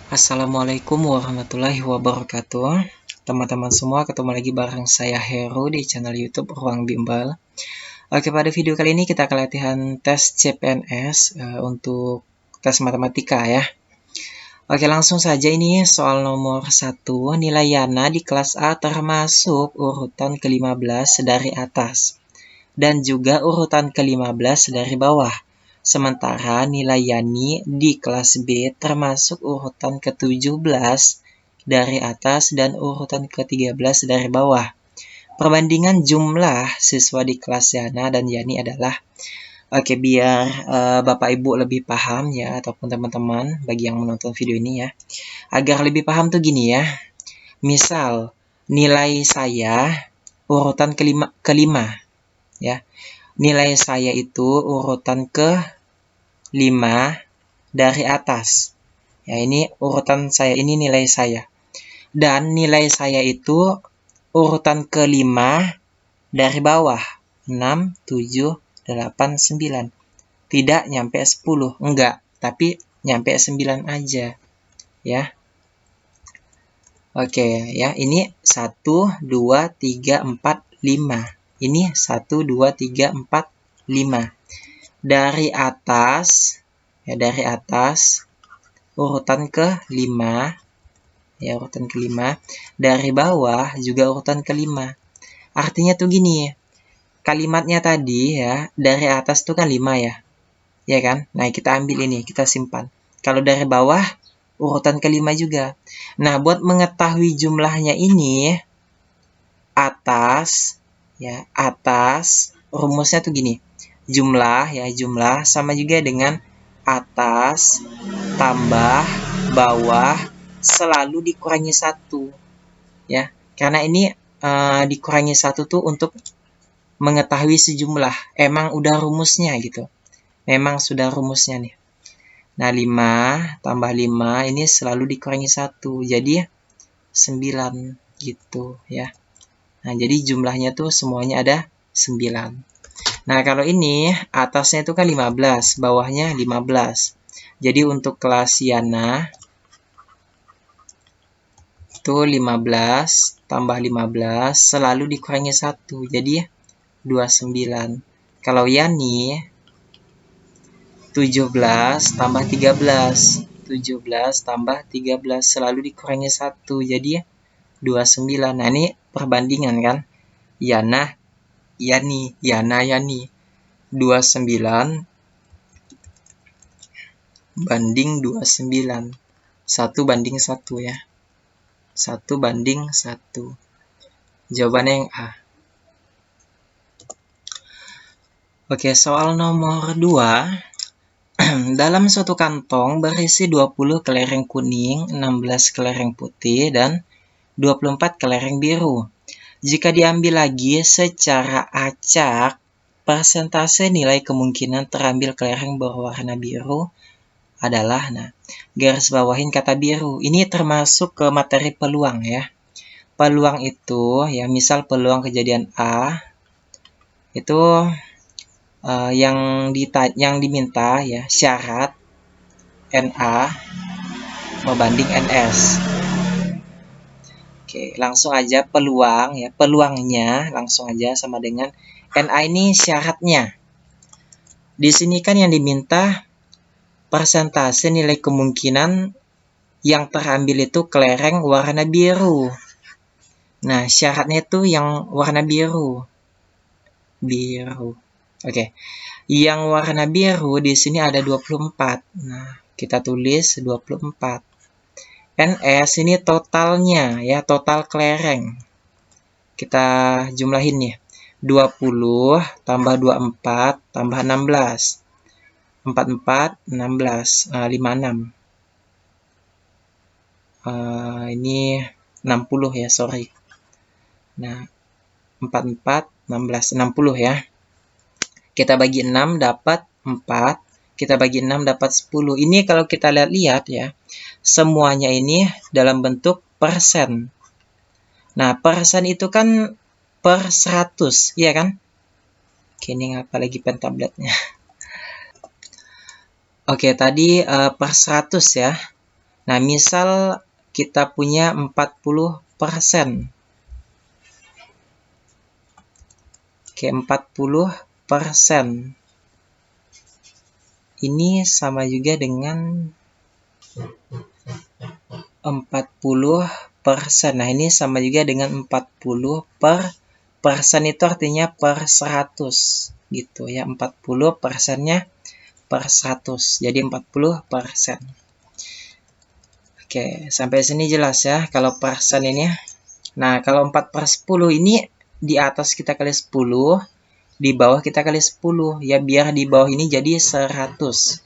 Assalamualaikum warahmatullahi wabarakatuh. Teman-teman semua, ketemu lagi bareng saya Heru di channel YouTube Ruang Bimbel. Oke, pada video kali ini kita akan latihan tes CPNS untuk tes matematika ya. Oke, langsung saja ini soal nomor 1. Nilai Yana di kelas A termasuk urutan ke-15 dari atas dan juga urutan ke-15 dari bawah. Sementara nilai Yani di kelas B termasuk urutan ke-17 dari atas dan urutan ke-13 dari bawah. Perbandingan jumlah siswa di kelas Yana dan Yani adalah, oke, biar Bapak Ibu lebih paham ya, ataupun teman-teman bagi yang menonton video ini ya. Agar lebih paham tuh gini ya. Misal nilai saya urutan kelima ya. Nilai saya itu urutan ke-5 dari atas. Ya, ini urutan saya, ini nilai saya. Dan nilai saya itu urutan ke-5 dari bawah. 6, 7, 8, 9. Tidak nyampe 10, enggak, tapi nyampe 9 aja. Ya. Oke, ya, ini 1, 2, 3, 4, 5. Ini 1, 2, 3, 4, 5. Dari atas, ya, dari atas urutan ke-5, ya, urutan ke-5. Dari bawah juga urutan ke-5. Artinya tuh gini, kalimatnya tadi ya, dari atas tuh kan 5 ya. Ya kan? Nah, kita ambil ini, kita simpan. Kalau dari bawah urutan ke-5 juga. Nah, buat mengetahui jumlahnya ini, atas ya, atas rumusnya tuh gini. Jumlah ya, jumlah sama juga dengan atas tambah bawah selalu dikurangi 1 ya. Karena ini dikurangi 1 tuh untuk mengetahui sejumlah. Emang udah rumusnya gitu. Memang sudah rumusnya nih. Nah, 5 tambah 5 ini selalu dikurangi 1. Jadi 9 gitu ya. Nah, jadi jumlahnya tuh semuanya ada 9. Nah, kalau ini atasnya itu kan 15, bawahnya 15. Jadi untuk kelas Yana itu 15 tambah 15 selalu dikurangi 1. Jadi 29. Kalau Yani 17 tambah 13. 17 tambah 13 selalu dikurangi 1. Jadi 29. Nah, ini perbandingan kan. Yana Yani, Yana Yani. 29 banding 29. 1 banding 1 ya. 1 banding 1. Jawabannya yang A. Oke, soal nomor 2. Dalam suatu kantong berisi 20 kelereng kuning, 16 kelereng putih, dan 24 kelereng biru. Jika diambil lagi secara acak, persentase nilai kemungkinan terambil kelereng berwarna biru adalah, nah, garis bawahin kata biru. Ini termasuk ke materi peluang ya. Peluang itu ya, misal peluang kejadian A itu yang diminta ya, syarat NA membanding NS. Oke, langsung aja peluang ya, peluangnya langsung aja sama dengan NA ini syaratnya. Di sini kan yang diminta persentase nilai kemungkinan yang terambil itu kelereng warna biru. Nah, syaratnya itu yang warna biru. Biru. Oke. Yang warna biru di sini ada 24. Nah, kita tulis 24. NS ini totalnya ya, total kelereng. Kita jumlahin nih. 20 tambah 24 tambah 16. 44, 16, 56. Ini 60 ya, sorry. Nah, 44, 16, 60 ya. Kita bagi 6 dapat 4. Kita bagi 6 dapat 10. Ini kalau kita lihat-lihat ya, semuanya ini dalam bentuk persen. Nah, persen itu kan per 100, iya kan? Oke, ini ngapa lagi pen tabletnya? Oke, tadi per 100 ya. Nah, misal kita punya 40%. Oke, 40%. Ini sama juga dengan 40%. Nah, ini sama juga dengan 40%. Itu artinya per 100 gitu ya. 40%-nya per 100. Jadi 40%. Oke, sampai sini jelas ya kalau persen ini. Nah, kalau 4/10 ini di atas kita kali 10, di bawah kita kali 10 ya, biar di bawah ini jadi 100.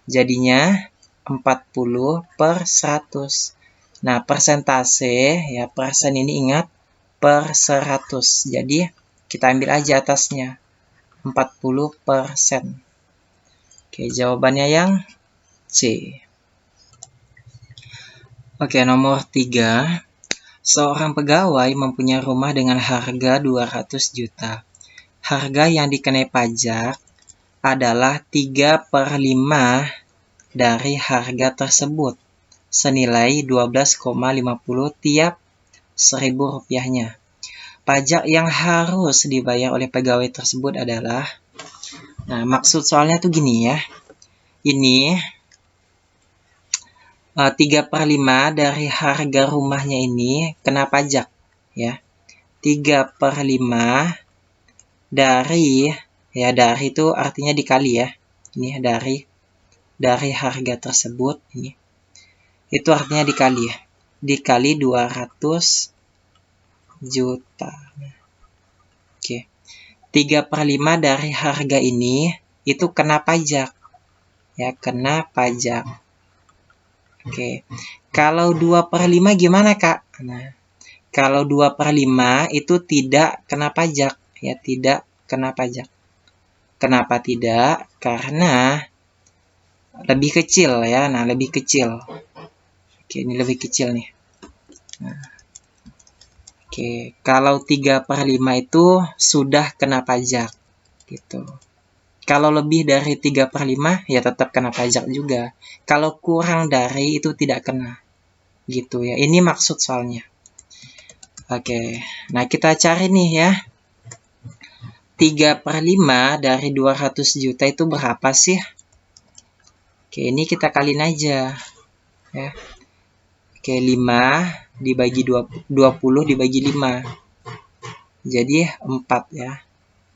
Jadinya 40/100. Nah, persentase ya, persen ini ingat per 100. Jadi kita ambil aja atasnya 40%. Oke, jawabannya yang C. Oke, nomor 3. Seorang pegawai mempunyai rumah dengan harga 200 juta. Harga yang dikenai pajak adalah 3/5 dari harga tersebut, senilai 12,50 tiap 1.000 rupiahnya. Pajak yang harus dibayar oleh pegawai tersebut adalah, nah maksud soalnya tuh gini ya, ini 3/5 dari harga rumahnya ini kena pajak ya. 3/5 dari, ya dari itu artinya dikali ya. Ini dari harga tersebut ini. Itu artinya dikali ya. Dikali 200 juta. Oke. 3/5 dari harga ini itu kena pajak. Ya, kena pajak. Oke. Kalau 2/5 gimana, Kak? Nah, kalau 2/5 itu tidak kena pajak, ya, tidak kena pajak. Kenapa tidak? Karena lebih kecil ya. Nah, lebih kecil. Oke, ini lebih kecil nih. Nah. Oke, kalau 3/5 itu sudah kena pajak gitu. Kalau lebih dari 3/5 ya tetap kena pajak juga. Kalau kurang dari itu tidak kena. Gitu ya. Ini maksud soalnya. Oke. Nah, kita cari nih ya. 3/5 dari 200 juta itu berapa sih? Oke, ini kita kaliin aja. Ya. Oke, 5 dibagi 20 dibagi 5. Jadi 4 ya.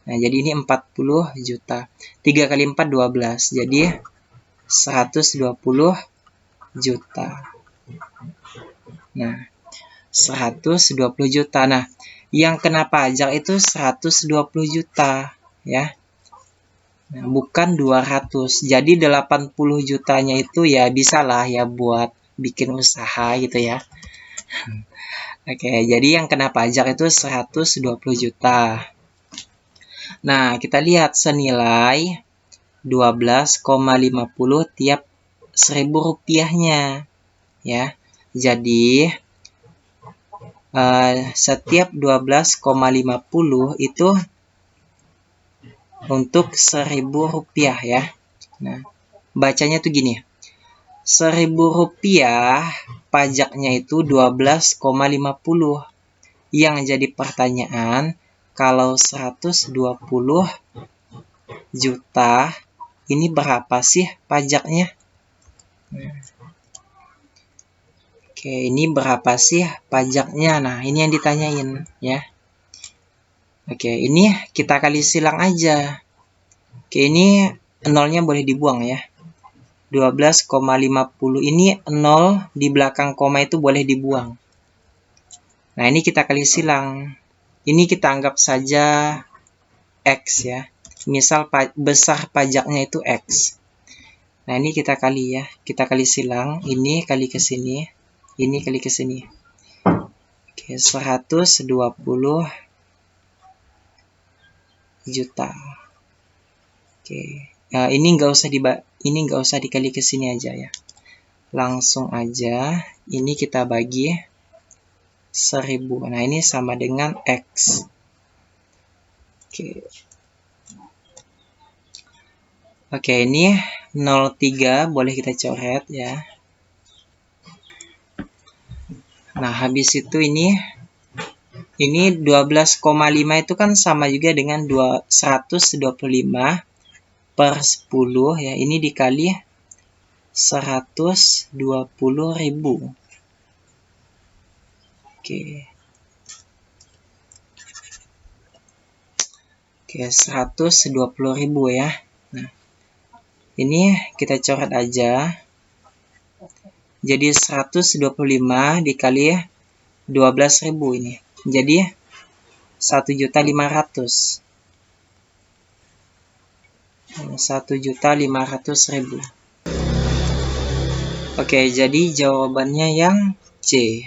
Nah, jadi ini 40 juta. 3 kali 4, 12. Jadi 120 juta. Nah, 120 juta. Nah, yang kena pajak itu 120 juta. Ya. Nah, bukan 200. Jadi 80 jutanya itu ya bisalah ya buat bikin usaha gitu ya. Oke, jadi yang kena pajak itu 120 juta. Nah, kita lihat senilai 12,50 tiap 1.000 rupiahnya. Ya, jadi setiap 12,50 itu untuk 1.000 rupiah ya. Nah, bacanya tuh gini. 1.000 rupiah pajaknya itu 12,50. Yang jadi pertanyaan, kalau 120 juta ini berapa sih pajaknya? Oke, ini berapa sih pajaknya? Nah, ini yang ditanyain ya. Oke, ini kita kali silang aja. Oke, ini nolnya boleh dibuang ya. 12,50 ini 0 di belakang koma itu boleh dibuang. Nah, ini kita kali silang. Ini kita anggap saja X ya. Misal besar pajaknya itu X. Nah, ini kita kali ya. Kita kali silang. Ini kali ke sini. Ini kali ke sini. Oke, 120 juta. Oke. Nah, ini nggak usah dikali ke sini aja ya. Langsung aja. Ini kita bagi 1.000. Nah, ini sama dengan X. Oke. Oke, ini 0,3 boleh kita coret ya. Nah, habis itu ini 12,5 itu kan sama juga dengan 125 per 10 ya. Ini dikali 120.000. Oke. Oke, 120.000 ya. Nah, ini kita coret aja. Jadi 125 dikali 12.000 ini. Jadi 1.500.000. 1.500.000. Oke, jadi jawabannya yang C.